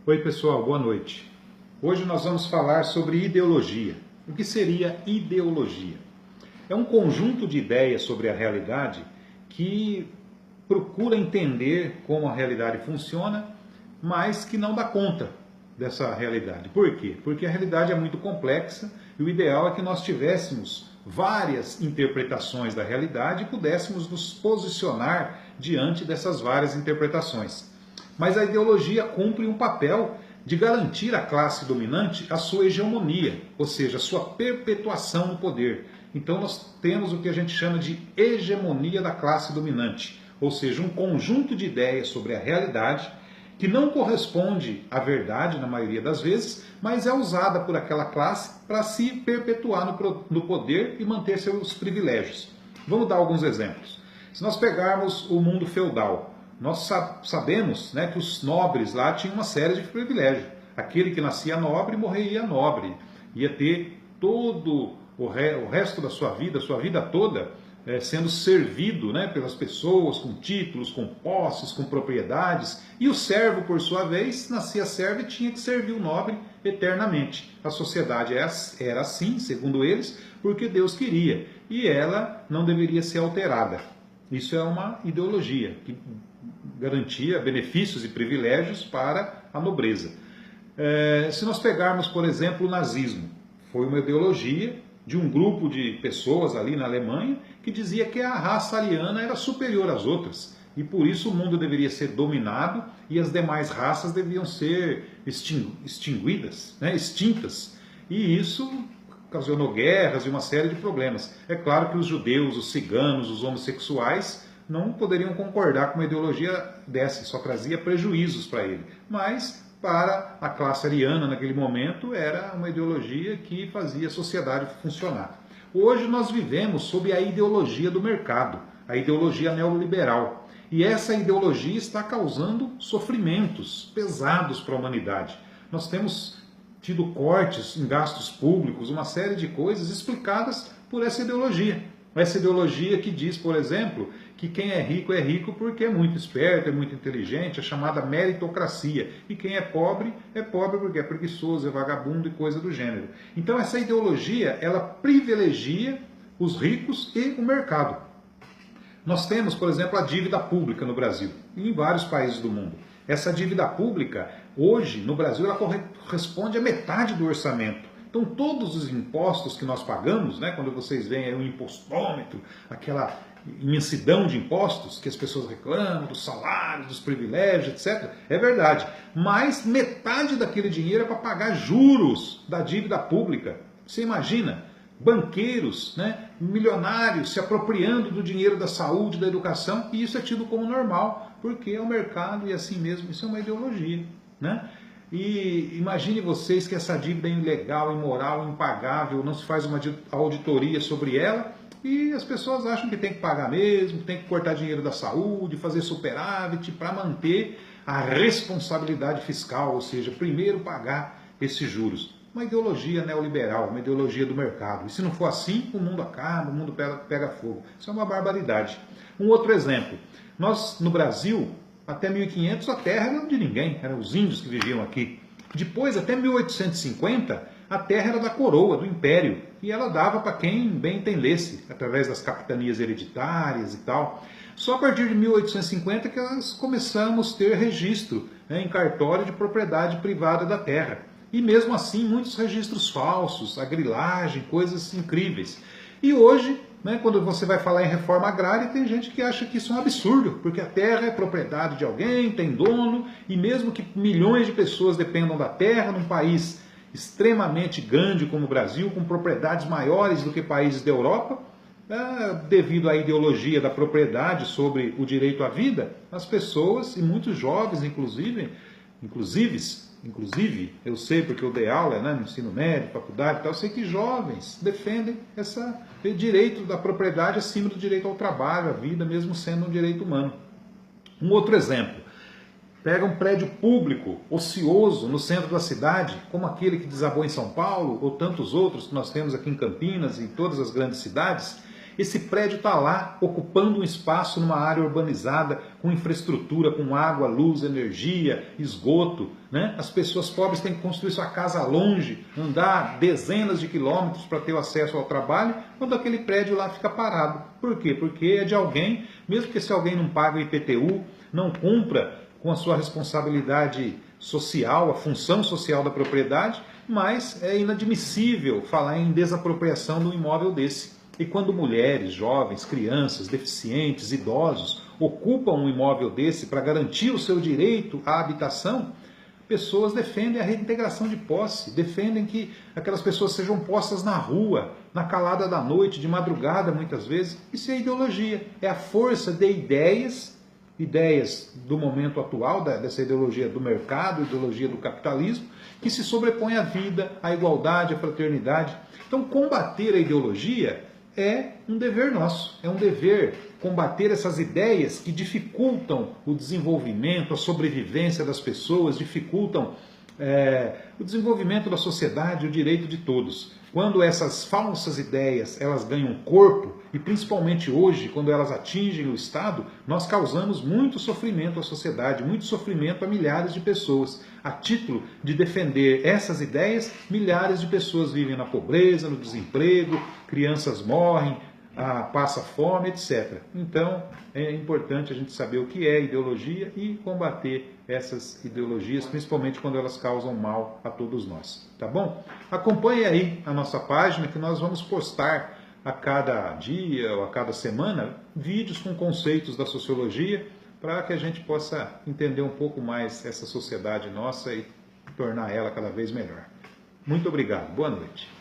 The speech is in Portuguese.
Oi pessoal, boa noite. Hoje nós vamos falar sobre ideologia. O que seria ideologia? É um conjunto de ideias sobre a realidade que procura entender como a realidade funciona, mas que não dá conta dessa realidade. Por quê? Porque a realidade é muito complexa e o ideal é que nós tivéssemos várias interpretações da realidade e pudéssemos nos posicionar diante dessas várias interpretações. Mas a ideologia cumpre um papel de garantir à classe dominante a sua hegemonia, ou seja, a sua perpetuação no poder. Então nós temos o que a gente chama de hegemonia da classe dominante, ou seja, um conjunto de ideias sobre a realidade que não corresponde à verdade na maioria das vezes, mas é usada por aquela classe para se perpetuar no poder e manter seus privilégios. Vamos dar alguns exemplos. Se nós pegarmos o mundo feudal, nós sabemos, né, que os nobres lá tinham uma série de privilégios. Aquele que nascia nobre morreria nobre, ia ter todo o resto da sua vida toda, sendo servido, né, pelas pessoas com títulos, com posses, com propriedades. E o servo, por sua vez, nascia servo e tinha que servir o nobre eternamente. A sociedade era assim, segundo eles, porque Deus queria. E ela não deveria ser alterada. Isso é uma ideologia que garantia benefícios e privilégios para a nobreza. Se nós pegarmos, por exemplo, o nazismo, foi uma ideologia de um grupo de pessoas ali na Alemanha que dizia que a raça ariana era superior às outras e por isso o mundo deveria ser dominado e as demais raças deviam ser extinguidas, né, extintas. E isso ocasionou guerras e uma série de problemas. É claro que os judeus, os ciganos, os homossexuais não poderiam concordar com uma ideologia dessa, só trazia prejuízos para ele. Mas, para a classe ariana naquele momento, era uma ideologia que fazia a sociedade funcionar. Hoje nós vivemos sob a ideologia do mercado, a ideologia neoliberal. E essa ideologia está causando sofrimentos pesados para a humanidade. Nós temos tido cortes em gastos públicos, uma série de coisas explicadas por essa ideologia. Essa ideologia que diz, por exemplo, que quem é rico porque é muito esperto, é muito inteligente, é chamada meritocracia. E quem é pobre porque é preguiçoso, é vagabundo e coisa do gênero. Então essa ideologia, ela privilegia os ricos e o mercado. Nós temos, por exemplo, a dívida pública no Brasil e em vários países do mundo. Essa dívida pública, hoje, no Brasil, ela corresponde a metade do orçamento. Então, todos os impostos que nós pagamos, né, quando vocês veem aí o impostômetro, aquela imensidão de impostos que as pessoas reclamam, dos salários, dos privilégios, etc., é verdade. Mas metade daquele dinheiro é para pagar juros da dívida pública. Você imagina? Banqueiros, né, milionários se apropriando do dinheiro da saúde, da educação, e isso é tido como normal, porque é o mercado e assim mesmo, isso é uma ideologia, né? E imagine vocês que essa dívida é ilegal, imoral, impagável, não se faz uma auditoria sobre ela e as pessoas acham que tem que pagar mesmo, tem que cortar dinheiro da saúde, fazer superávit para manter a responsabilidade fiscal, ou seja, primeiro pagar esses juros. Uma ideologia neoliberal, uma ideologia do mercado. E se não for assim, o mundo acaba, o mundo pega fogo. Isso é uma barbaridade. Um outro exemplo. Nós, no Brasil, até 1500, a terra era de ninguém, eram os índios que viviam aqui. Depois, até 1850, a terra era da coroa, do império, e ela dava para quem bem entendesse, através das capitanias hereditárias e tal. Só a partir de 1850 que nós começamos a ter registro, né, em cartório de propriedade privada da terra. E mesmo assim, muitos registros falsos, a grilagem, coisas incríveis. E hoje, né, quando você vai falar em reforma agrária, tem gente que acha que isso é um absurdo, porque a terra é propriedade de alguém, tem dono, e mesmo que milhões de pessoas dependam da terra, num país extremamente grande como o Brasil, com propriedades maiores do que países da Europa, devido à ideologia da propriedade sobre o direito à vida, as pessoas, e muitos jovens inclusive, eu sei porque eu dei aula, né, no ensino médio, faculdade e tal, eu sei que jovens defendem esse direito da propriedade acima do direito ao trabalho, à vida, mesmo sendo um direito humano. Um outro exemplo, pega um prédio público, ocioso, no centro da cidade, como aquele que desabou em São Paulo, ou tantos outros que nós temos aqui em Campinas e em todas as grandes cidades, Esse prédio está lá, ocupando um espaço numa área urbanizada, com infraestrutura, com água, luz, energia, esgoto, né? As pessoas pobres têm que construir sua casa longe, andar dezenas de quilômetros para ter o acesso ao trabalho, quando aquele prédio lá fica parado. Por quê? Porque é de alguém, mesmo que se alguém não paga o IPTU, não cumpra com a sua responsabilidade social, a função social da propriedade, mas é inadmissível falar em desapropriação de um imóvel desse. E quando mulheres, jovens, crianças, deficientes, idosos ocupam um imóvel desse para garantir o seu direito à habitação, pessoas defendem a reintegração de posse, defendem que aquelas pessoas sejam postas na rua, na calada da noite, de madrugada muitas vezes. Isso é ideologia, é a força de ideias do momento atual, dessa ideologia do mercado, ideologia do capitalismo, que se sobrepõe à vida, à igualdade, à fraternidade. Então, combater a ideologia é um dever nosso, é um dever combater essas ideias que dificultam o desenvolvimento, a sobrevivência das pessoas, dificultam o desenvolvimento da sociedade, o direito de todos. Quando essas falsas ideias elas ganham corpo, e principalmente hoje, quando elas atingem o Estado, nós causamos muito sofrimento à sociedade, muito sofrimento a milhares de pessoas. A título de defender essas ideias, milhares de pessoas vivem na pobreza, no desemprego, crianças morrem, passa fome, etc. Então, é importante a gente saber o que é ideologia e combater essas ideologias, principalmente quando elas causam mal a todos nós. Tá bom? Acompanhe aí a nossa página, que nós vamos postar a cada dia ou a cada semana vídeos com conceitos da sociologia, para que a gente possa entender um pouco mais essa sociedade nossa e tornar ela cada vez melhor. Muito obrigado. Boa noite.